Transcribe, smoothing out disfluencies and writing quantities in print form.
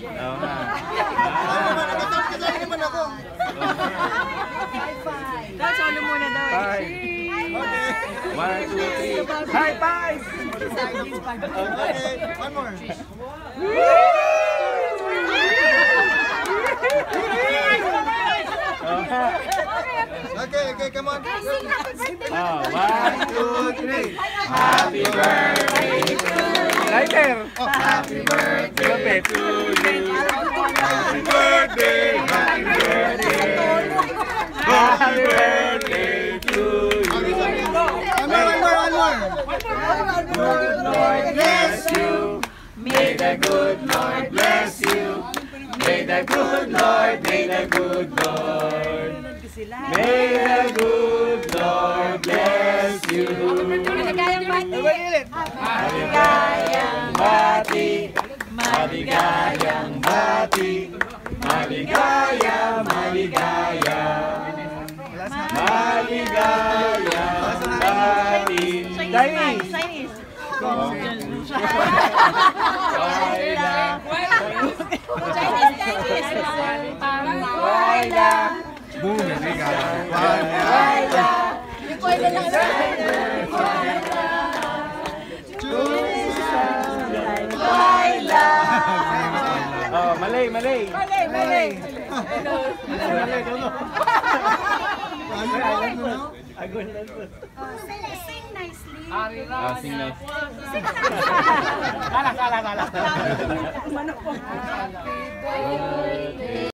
Oo nga. Kasali naman ako. Daw, solo muna daw. Five. Okay. 1, 2, 3. High five! Okay, one more. Okay, come on. 1, 2, 3. Happy birthday to you. Lighter. Happy birthday to you. Happy birthday. Happy birthday. Happy birthday to you. One more. Good Lord bless you. May the good Lord bless you. May the good Lord, may the good Lord. May the good Lord bless you. Maligayang bati. Maligayang bati. Maligayang bati. Maligaya, maligaya. Maligayang bati. Chinese. Chinese. Waila. Boom. Waila. Yung ko na lang. Waila. Oh, malay. Malay. Sing nicely. Sing nice. Salah.